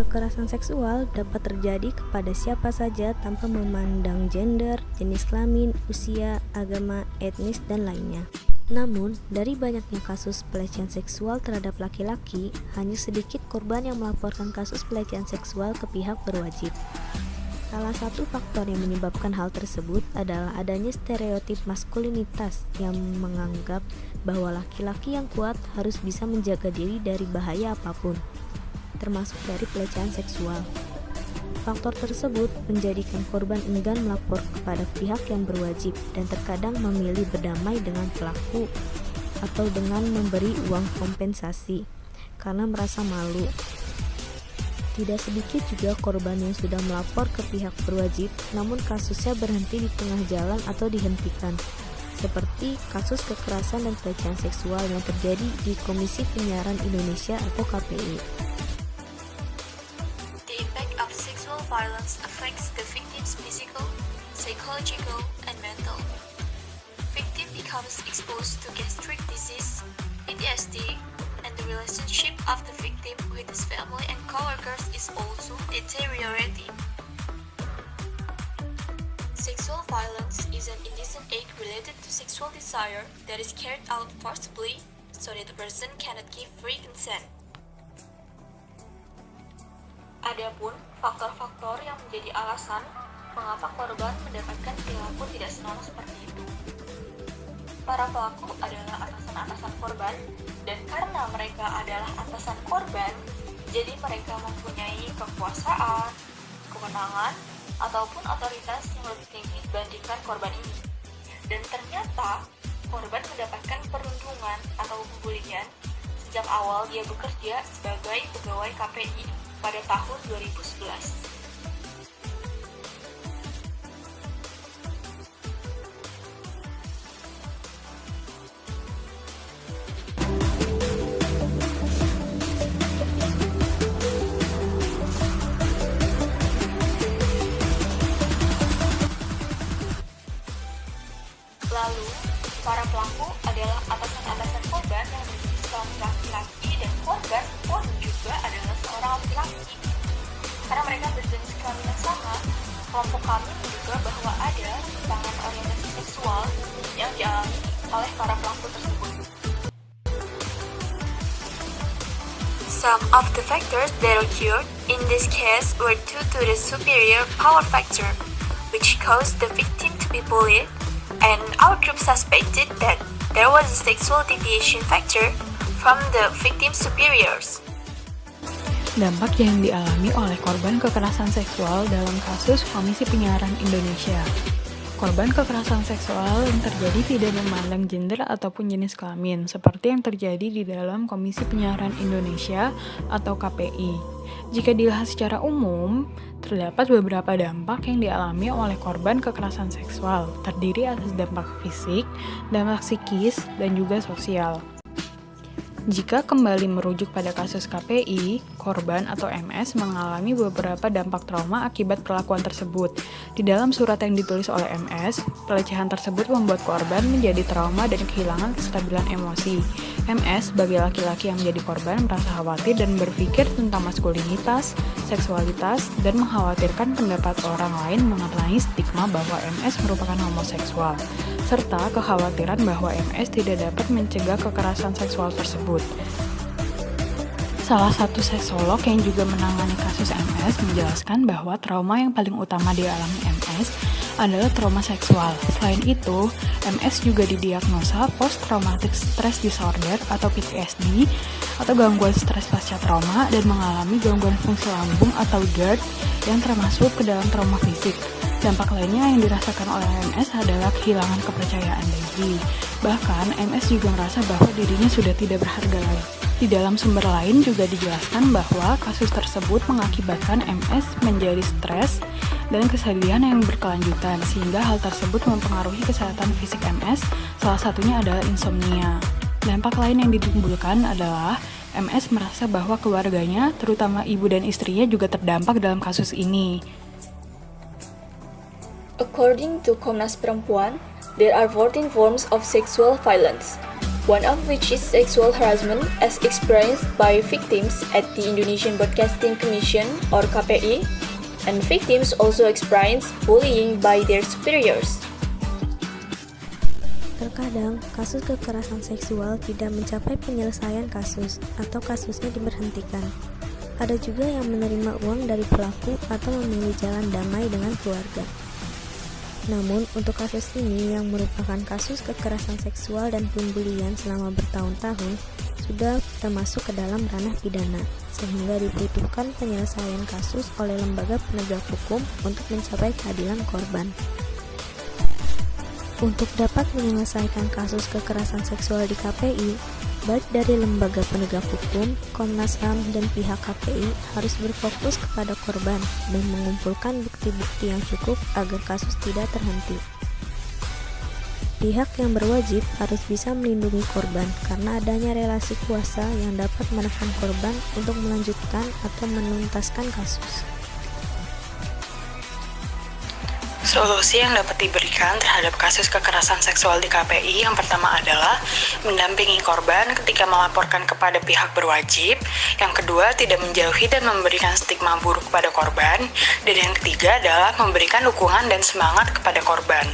Kekerasan seksual dapat terjadi kepada siapa saja tanpa memandang gender, jenis kelamin, usia, agama, etnis, dan lainnya. Namun, dari banyaknya kasus pelecehan seksual terhadap laki-laki, hanya sedikit korban yang melaporkan kasus pelecehan seksual ke pihak berwajib. Salah satu faktor yang menyebabkan hal tersebut adalah adanya stereotip maskulinitas yang menganggap bahwa laki-laki yang kuat harus bisa menjaga diri dari bahaya apapun, termasuk dari pelecehan seksual. Faktor tersebut menjadikan korban enggan melapor kepada pihak yang berwajib dan terkadang memilih berdamai dengan pelaku atau dengan memberi uang kompensasi karena merasa malu. Tidak sedikit juga korban yang sudah melapor ke pihak berwajib, namun kasusnya berhenti di tengah jalan atau dihentikan, seperti kasus kekerasan dan pelecehan seksual yang terjadi di Komisi Penyiaran Indonesia atau KPI. The impact of sexual violence affects the victim's physical, psychological, and mental. Victim becomes exposed to gastric disease, PTSD, and the relationship of the victim with his family and coworkers is also deteriorating. Sexual violence is an indecent act related to sexual desire that is carried out forcibly so that the person cannot give free consent. Adapun faktor-faktor yang menjadi alasan mengapa korban mendapatkan perilaku tidak senonoh seperti itu. Para pelaku adalah atasan-atasan korban, dan karena mereka adalah atasan korban, jadi mereka mempunyai kekuasaan, kewenangan, ataupun otoritas yang lebih tinggi dibandingkan korban ini. Dan ternyata, korban mendapatkan perundungan atau pembulian sejak awal dia bekerja sebagai pegawai KPI pada tahun 2011. Lalu, para pelaku adalah atasan-atasan korban yang menjadi suami laki-laki dan korban pun juga adalah seorang laki-laki. Karena mereka berjenis kelamin yang sama, kelompok kami menduga bahwa ada penyimpangan orientasi seksual yang dialami oleh para pelaku tersebut. Some of the factors that occurred in this case were due to the superior power factor, which caused the victim to be bullied, and our group suspected that there was a sexual deviation factor from the victim's superiors. Dampak yang dialami oleh korban kekerasan seksual dalam kasus Komisi Penyiaran Indonesia. Korban kekerasan seksual yang terjadi tidak memandang gender ataupun jenis kelamin, seperti yang terjadi di dalam Komisi Penyiaran Indonesia atau KPI. Jika dilihat secara umum, terdapat beberapa dampak yang dialami oleh korban kekerasan seksual, terdiri atas dampak fisik, dampak psikis, dan juga sosial. Jika kembali merujuk pada kasus KPI, korban atau MS mengalami beberapa dampak trauma akibat perlakuan tersebut. Di dalam surat yang ditulis oleh MS, pelecehan tersebut membuat korban menjadi trauma dan kehilangan kestabilan emosi. MS sebagai laki-laki yang menjadi korban merasa khawatir dan berpikir tentang maskulinitas, seksualitas, dan mengkhawatirkan pendapat orang lain mengenai stigma bahwa MS merupakan homoseksual, serta kekhawatiran bahwa MS tidak dapat mencegah kekerasan seksual tersebut. Salah satu seksolog yang juga menangani kasus MS menjelaskan bahwa trauma yang paling utama dialami MS adalah trauma seksual. Selain itu, MS juga didiagnosa post-traumatic stress disorder atau PTSD atau gangguan stres pasca trauma dan mengalami gangguan fungsi lambung atau GERD yang termasuk ke dalam trauma fisik. Dampak lainnya yang dirasakan oleh MS adalah kehilangan kepercayaan diri. Bahkan, MS juga merasa bahwa dirinya sudah tidak berharga lagi. Di dalam sumber lain juga dijelaskan bahwa kasus tersebut mengakibatkan MS menjadi stres dan kesedihan yang berkelanjutan, sehingga hal tersebut mempengaruhi kesehatan fisik MS, salah satunya adalah insomnia. Dampak lain yang ditimbulkan adalah MS merasa bahwa keluarganya, terutama ibu dan istrinya juga terdampak dalam kasus ini. According to Komnas Perempuan, there are 14 forms of sexual violence. one of which is sexual harassment as experienced by victims at the Indonesian Broadcasting Commission or KPI, and victims also experience bullying by their superiors. Terkadang, kasus kekerasan seksual tidak mencapai penyelesaian kasus atau kasusnya diberhentikan. Ada juga yang menerima uang dari pelaku atau memilih jalan damai dengan keluarga. Namun, untuk kasus ini yang merupakan kasus kekerasan seksual dan pembulian selama bertahun-tahun, sudah termasuk ke dalam ranah pidana, sehingga dibutuhkan penyelesaian kasus oleh lembaga penegak hukum untuk mencapai keadilan korban. Untuk dapat menyelesaikan kasus kekerasan seksual di KPI, baik dari lembaga penegak hukum, Komnas HAM, dan pihak KPI harus berfokus kepada korban dan mengumpulkan bukti-bukti yang cukup agar kasus tidak terhenti. Pihak yang berwajib harus bisa melindungi korban karena adanya relasi kuasa yang dapat menekan korban untuk melanjutkan atau menuntaskan kasus. Solusi yang dapat diberikan terhadap kasus kekerasan seksual di KPI yang pertama adalah mendampingi korban ketika melaporkan kepada pihak berwajib, yang kedua tidak menjauhi dan memberikan stigma buruk kepada korban, dan yang ketiga adalah memberikan dukungan dan semangat kepada korban.